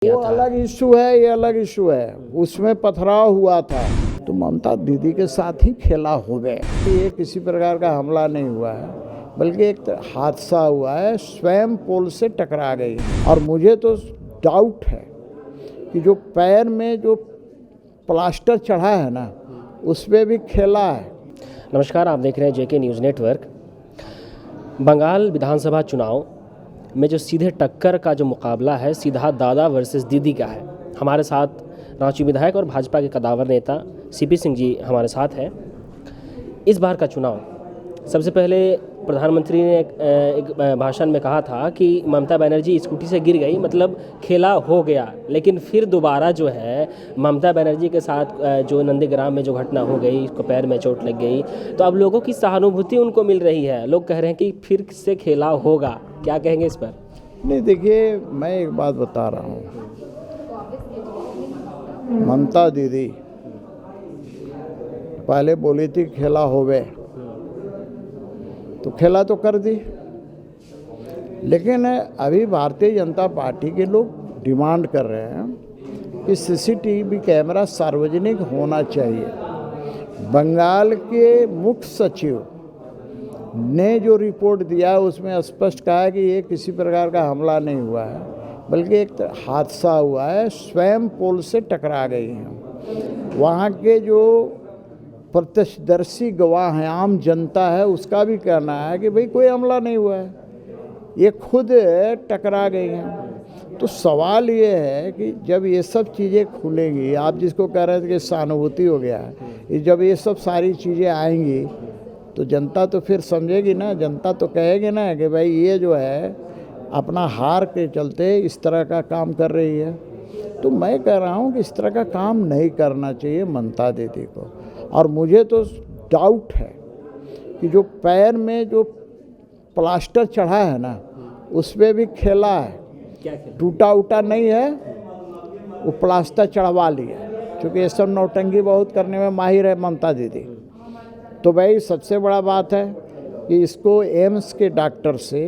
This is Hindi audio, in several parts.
वो अलग इशू है, ये अलग इशू है। उसमें पथराव हुआ था तो ममता दीदी के साथ ही खेला हो गए। ये किसी प्रकार का हमला नहीं हुआ है, बल्कि एक हादसा हुआ है, स्वयं पोल से टकरा गई। और मुझे तो डाउट है कि जो पैर में जो प्लास्टर चढ़ा है ना, उस पर भी खेला है। नमस्कार, आप देख रहे हैं जेके न्यूज़ नेटवर्क। बंगाल विधानसभा चुनाव में जो सीधे टक्कर का जो मुकाबला है, सीधा दादा वर्सेस दीदी का है। हमारे साथ रांची विधायक और भाजपा के कदावर नेता सीपी सिंह जी हमारे साथ हैं। इस बार का चुनाव, सबसे पहले प्रधानमंत्री ने एक भाषण में कहा था कि ममता बनर्जी स्कूटी से गिर गई, मतलब खेला हो गया। लेकिन फिर दोबारा जो है ममता बनर्जी के साथ जो नंदीग्राम में जो घटना हो गई, उसको पैर में चोट लग गई, तो अब लोगों की सहानुभूति उनको मिल रही है। लोग कह रहे हैं कि फिर से खेला होगा। क्या कहेंगे इस पर? नहीं, देखिए, मैं एक बात बता रहा हूँ। ममता दीदी पहले बोली थी खेला होवे, तो खेला तो कर दी। लेकिन अभी भारतीय जनता पार्टी के लोग डिमांड कर रहे हैं कि सीसीटीवी कैमरा सार्वजनिक होना चाहिए। बंगाल के मुख्य सचिव ने जो रिपोर्ट दिया उसमें स्पष्ट कहा है कि ये किसी प्रकार का हमला नहीं हुआ है, बल्कि एक हादसा हुआ है, स्वयं पोल से टकरा गई हैं। वहाँ के जो प्रत्यक्षदर्शी गवाह हैं, आम जनता है, उसका भी कहना है कि भाई कोई हमला नहीं हुआ है, ये खुद टकरा गई हैं। तो सवाल ये है कि जब ये सब चीज़ें खुलेंगी, आप जिसको कह रहे थे कि सहानुभूति हो गया है, जब ये सब सारी चीज़ें आएंगी तो जनता तो फिर समझेगी ना। जनता तो कहेगी ना कि भाई ये जो है अपना हार के चलते इस तरह का काम कर रही है। तो मैं कह रहा हूँ कि इस तरह का काम नहीं करना चाहिए ममता दीदी को। और मुझे तो डाउट है कि जो पैर में जो प्लास्टर चढ़ा है ना, उस पर भी खेला है। क्या खेला? टूटा उटा नहीं है, वो प्लास्टर चढ़वा लिया, क्योंकि ये सब नौटंकी बहुत करने में माहिर है ममता दीदी। तो भाई सबसे बड़ा बात है कि इसको एम्स के डॉक्टर से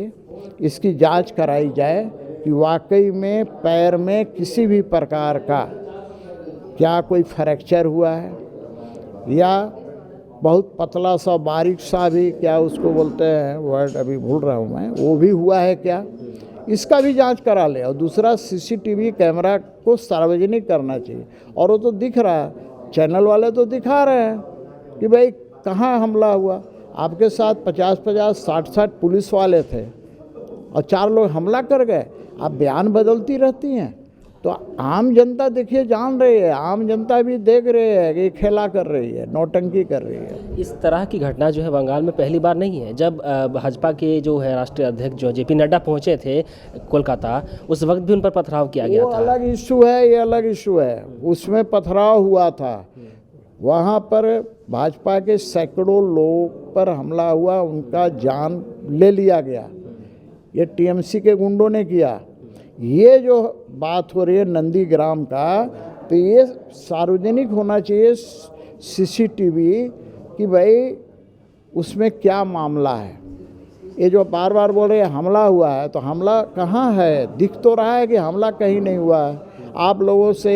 इसकी जांच कराई जाए कि वाकई में पैर में किसी भी प्रकार का क्या कोई फ्रैक्चर हुआ है, या बहुत पतला सा बारीक सा भी, क्या उसको बोलते हैं, वर्ड अभी भूल रहा हूँ मैं, वो भी हुआ है क्या, इसका भी जांच करा ले। और दूसरा, सीसीटीवी कैमरा को सार्वजनिक करना चाहिए। और वो तो दिख रहा है, चैनल वाले तो दिखा रहे हैं कि भाई कहाँ हमला हुआ। आपके साथ 50-50, 60-60 पुलिस वाले थे और 4 लोग हमला कर गए। आप बयान बदलती रहती हैं। तो आम जनता देखिए जान रही है, आम जनता भी देख रही है कि खेला कर रही है, नौटंकी कर रही है। इस तरह की घटना जो है बंगाल में पहली बार नहीं है। जब भाजपा के जो है राष्ट्रीय अध्यक्ष जो जेपी नड्डा पहुंचे थे कोलकाता, उस वक्त भी उन पर पथराव किया गया था। अलग इशू है, ये अलग इशू है। उसमें पथराव हुआ था, वहाँ पर भाजपा के सैकड़ों लोग पर हमला हुआ, उनका जान ले लिया गया। ये टीएमसी के गुंडों ने किया। ये जो बात हो रही है नंदीग्राम का, तो ये सार्वजनिक होना चाहिए सीसीटीवी कि भाई उसमें क्या मामला है। ये जो बार बार बोल रहे हैं हमला हुआ है, तो हमला कहाँ है? दिख तो रहा है कि हमला कहीं नहीं हुआ है। आप लोगों से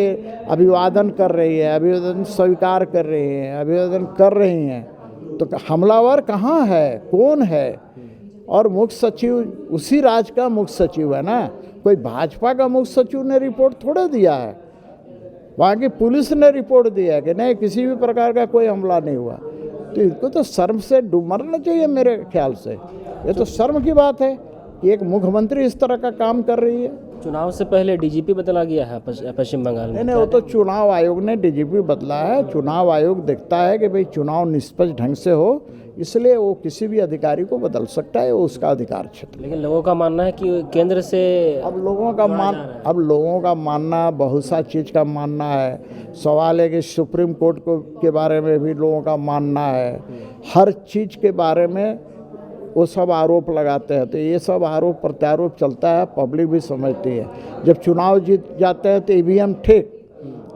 अभिवादन कर रही है, अभिवादन स्वीकार कर रही हैं, अभिवादन कर रही हैं, तो हमलावर कहाँ है, कौन है? और मुख्य सचिव उसी राज्य का मुख्य सचिव है ना, कोई भाजपा का मुख्य सचिव ने रिपोर्ट थोड़े दिया है। वहाँ की पुलिस ने रिपोर्ट दिया है कि नहीं, किसी भी प्रकार का कोई हमला नहीं हुआ। तो इनको तो शर्म से डूब मरना चाहिए मेरे ख्याल से। ये तो शर्म की बात है कि एक मुख्यमंत्री इस तरह का काम कर रही है। चुनाव से पहले डीजीपी बदला गया है पश्चिम बंगाल में। नहीं, वो तो चुनाव आयोग ने डीजीपी बदला है। चुनाव आयोग देखता है कि भाई चुनाव निष्पक्ष ढंग से हो, इसलिए वो किसी भी अधिकारी को बदल सकता है, वो उसका अधिकार क्षेत्र। लेकिन लोगों का मानना है कि केंद्र से अब लोगों का मानना बहुत सा चीज़ का मानना है। सवाल है कि सुप्रीम कोर्ट के बारे में भी लोगों का मानना है। हर चीज़ के बारे में वो सब आरोप लगाते हैं। तो ये सब आरोप प्रत्यारोप चलता है, पब्लिक भी समझती है। जब चुनाव जीत जाते हैं तो ईवीएम ठीक,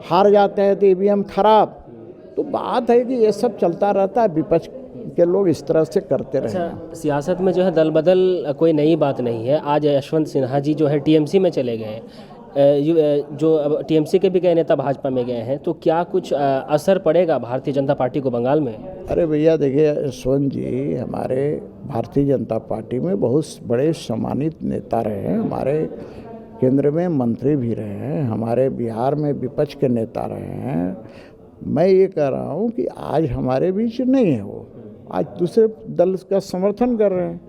हार जाते हैं तो ईवीएम खराब। तो बात है कि ये सब चलता रहता है, विपक्ष के लोग इस तरह से करते रहे। अच्छा, सियासत में जो है दल बदल कोई नई बात नहीं है। आज यशवंत सिन्हा जी जो है टीएमसी में चले गए, जो अब टीएमसी के भी कई नेता भाजपा में गए हैं, तो क्या कुछ असर पड़ेगा भारतीय जनता पार्टी को बंगाल में? अरे भैया देखिए, यशवंत जी हमारे भारतीय जनता पार्टी में बहुत बड़े सम्मानित नेता रहे हैं, हमारे केंद्र में मंत्री भी रहे हैं, हमारे बिहार में विपक्ष के नेता रहे हैं। मैं ये कह रहा हूँ कि आज हमारे बीच नहीं है वो, आज दूसरे दल का समर्थन कर रहे हैं।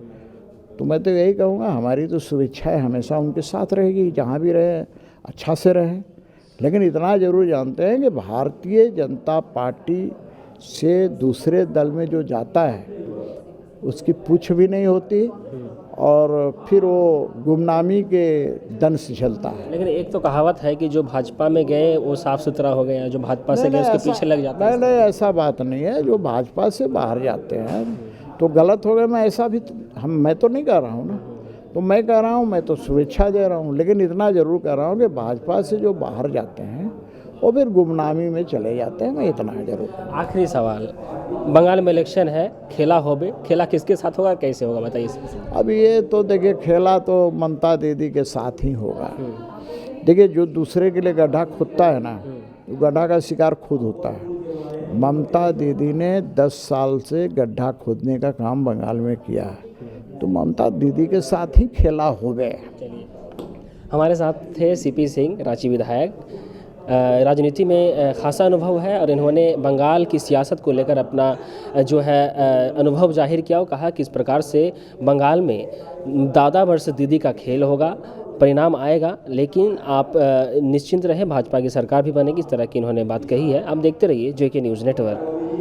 तो मैं तो यही कहूँगा, हमारी तो शुभेच्छाएँ हमेशा उनके साथ रहेगी, जहाँ भी रहे अच्छा से रहें। लेकिन इतना ज़रूर जानते हैं कि भारतीय जनता पार्टी से दूसरे दल में जो जाता है उसकी पूछ भी नहीं होती और फिर वो गुमनामी के दंश से चलता है। लेकिन एक तो कहावत है कि जो भाजपा में गए वो साफ सुथरा हो गया, जो भाजपा से गए उसके पीछे लग जाता है। नहीं, ऐसा बात नहीं है। जो भाजपा से बाहर जाते हैं तो गलत हो गए, मैं ऐसा भी मैं तो नहीं कह रहा हूँ ना। तो मैं कह रहा हूँ, मैं तो शुभेच्छा दे रहा हूँ, लेकिन इतना ज़रूर कह रहा हूँ कि भाजपा से जो बाहर जाते हैं वो फिर गुमनामी में चले जाते हैं। मैं इतना जरूर। आखिरी सवाल, बंगाल में इलेक्शन है, खेला होबे, खेला किसके साथ होगा, कैसे होगा बताइए। अब ये तो देखिए, खेला तो ममता दीदी के साथ ही होगा। देखिए, जो दूसरे के लिए गड्ढा खोदता है ना, वो गड्ढा का शिकार खुद होता है। ममता दीदी ने 10 साल से गड्ढा खोदने का काम बंगाल में किया है, तो ममता दीदी के साथ ही खेला होबे। चलिए, हमारे साथ थे सीपी सिंह, रांची विधायक। राजनीति में खासा अनुभव है और इन्होंने बंगाल की सियासत को लेकर अपना जो है अनुभव जाहिर किया और कहा कि इस प्रकार से बंगाल में दादा वर्सेस दीदी का खेल होगा, परिणाम आएगा, लेकिन आप निश्चिंत रहें, भाजपा की सरकार भी बनेगी। इस तरह की इन्होंने बात कही है। आप देखते रहिए जेके न्यूज़ नेटवर्क।